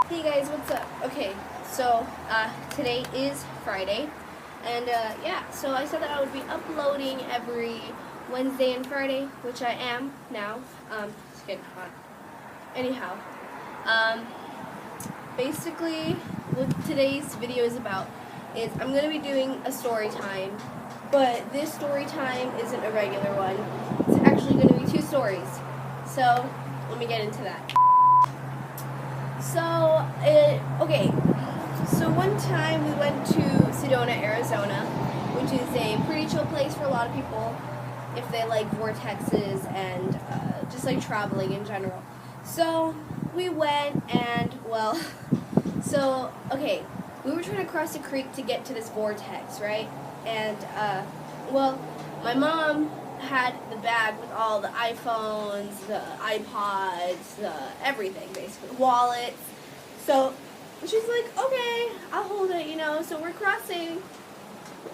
Hey guys, what's up? Okay, so today is Friday, and yeah, so I said that I would be uploading every Wednesday and Friday, which I am now. It's getting hot. Anyhow, um, basically, what today's video is about is I'm gonna be doing a story time, but this story time isn't a regular one. It's actually gonna be two stories. So let me get into that. Okay. So one time we went to Sedona, Arizona, which is a pretty chill place for a lot of people if they like vortexes and just like traveling in general. So we went and, well, okay, we were trying to cross the creek to get to this vortex, right? And, well, my mom had the bag with all the iPhones, the iPods, everything basically, wallets. So she's like, okay, I'll hold it, So we're crossing,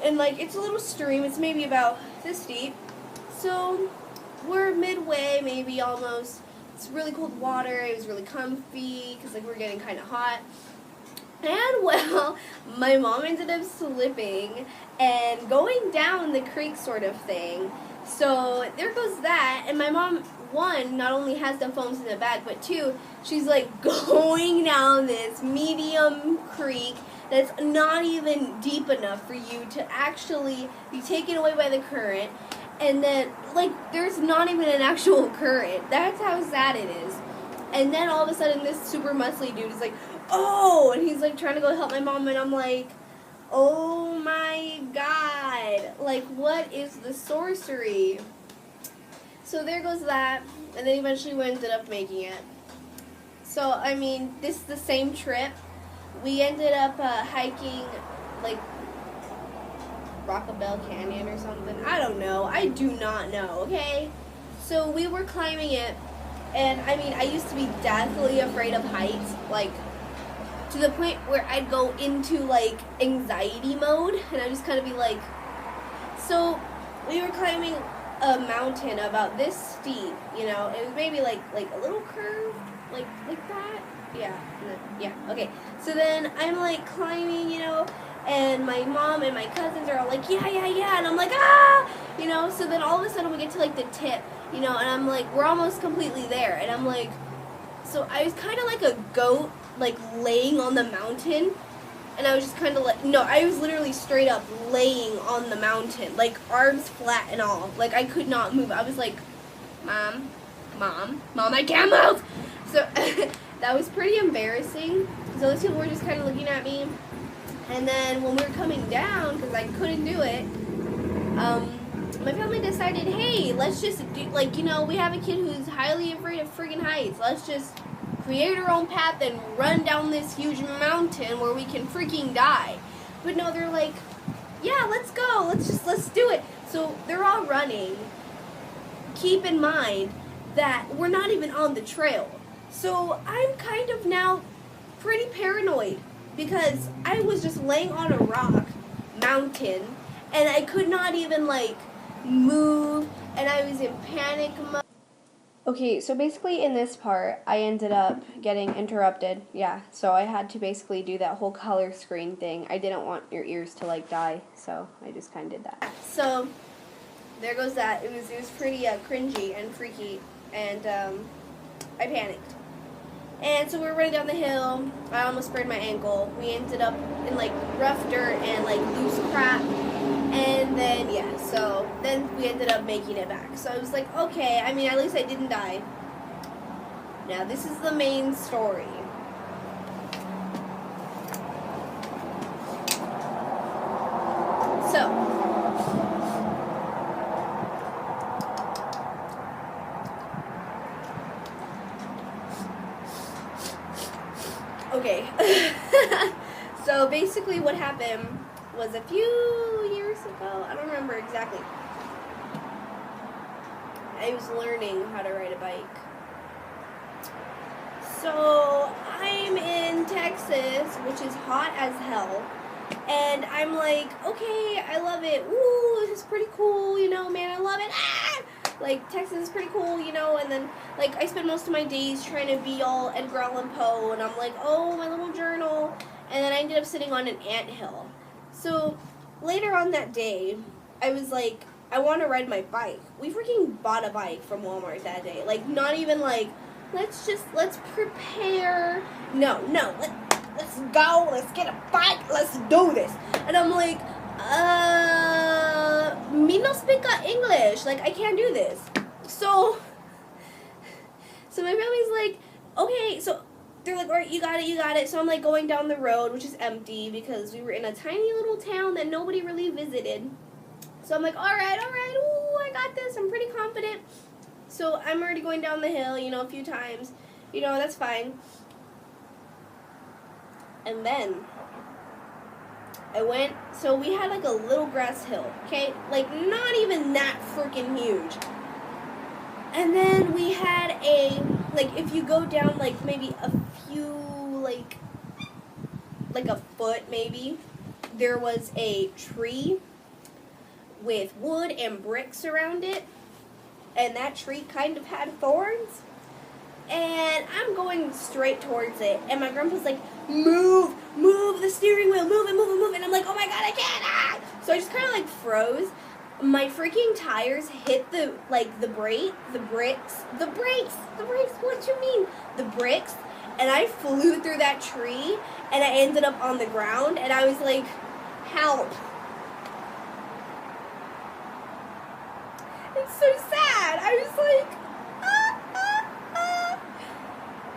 and like it's a little stream. It's maybe about this deep. So we're midway, maybe almost. It's really cold water. It was really comfy because like we're getting kind of hot. And well, my mom ended up slipping and going down the creek sort of thing. So there goes that. And my mom, one, not only has the phones in the bag, but two, she's like going down this medium creek that's not even deep enough for you to actually be taken away by the current. And then, like, there's not even an actual current. That's how sad it is. And then all of a sudden, this super muscly dude is like, oh, and he's like trying to go help my mom, and I'm like, oh my god, like what is the sorcery? So there goes that, and then eventually we ended up making it. So I mean, this is the same trip. We ended up hiking like Rockabelle Canyon or something. I don't know. I do not know. Okay, so we were climbing it, and I mean, I used to be deathly afraid of heights, like to the point where I'd go into like anxiety mode, and I'd just kind of be like, so we were climbing a mountain about this steep, it was maybe like a little curved, like that, yeah, okay, so then I'm like climbing, and my mom and my cousins are all like, yeah, and I'm like, ah, so then all of a sudden we get to like the tip, and I'm like, we're almost completely there, and I'm like, so I was kind of like a goat, like laying on the mountain, and I was just kind of like, no, I was literally straight up laying on the mountain, like arms flat and all, like I could not move. I was like, mom, I can't move. So that was pretty embarrassing. So those people were just kind of looking at me, and then when we were coming down, because I couldn't do it, my family decided, hey, let's just do, like, we have a kid who's highly afraid of friggin' heights. Let's just create our own path and run down this huge mountain where we can freaking die. But no, they're like, yeah, let's go. Let's do it. So they're all running. Keep in mind that we're not even on the trail. So I'm kind of now pretty paranoid because I was just laying on a rock mountain and I could not even like move, and I was in panic mode. Okay, so basically in this part, I ended up getting interrupted. Yeah, so I had to basically do that whole color screen thing. I didn't want your ears to like die, so I just kind of did that. So there goes that. It was pretty cringy and freaky, and I panicked. And so we were running down the hill. I almost sprained my ankle. We ended up in like rough dirt and like loose crap. And then, yeah, so then we ended up making it back. So I was like, okay, I mean, at least I didn't die. Now, this is the main story. So, okay. So basically what happened was a few years ago, I don't remember exactly, I was learning how to ride a bike. So I'm in Texas, which is hot as hell, and I'm like, okay, I love it. Ooh, this is pretty cool, man, I love it. Ah! like, Texas is pretty cool, you know, and then, like, I spend most of my days trying to be all Edgar Allan Poe, and I'm like, oh, my little journal, and then I ended up sitting on an anthill. So, later on that day, I was like, I want to ride my bike. We freaking bought a bike from Walmart that day. Like, not even like, let's prepare. No, let's go. Let's get a bike. Let's do this. And I'm like, me no speak English. Like, I can't do this. So my family's like, okay, so they're like, all right, you got it. So I'm like going down the road, which is empty because we were in a tiny little town that nobody really visited. So I'm like, all right, ooh, I got this. I'm pretty confident. So I'm already going down the hill, you know, a few times. You know, that's fine. And then I went, so we had like a little grass hill, okay? Like, not even that freaking huge. And then we had like, if you go down, like, maybe a few, like a foot, maybe, there was a tree with wood and bricks around it, and that tree kind of had thorns, and I'm going straight towards it, and my grandpa's like, move the steering wheel, move it, and I'm like, oh my god, I can't, So I just kind of like froze. My freaking tires hit the bricks, what you mean? The bricks, and I flew through that tree, and I ended up on the ground, and I was like, help. It's so sad. I was like,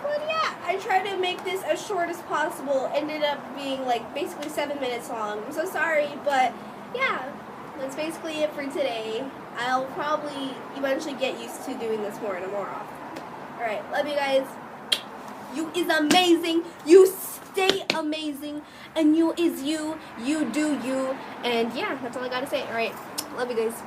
But yeah, I tried to make this as short as possible. Ended up being like basically 7 minutes long. I'm so sorry, but yeah, that's basically it for today. I'll probably eventually get used to doing this more and more often. Alright, love you guys. You is amazing. You stay amazing. And you is you. You do you. And yeah, that's all I gotta say. Alright, love you guys.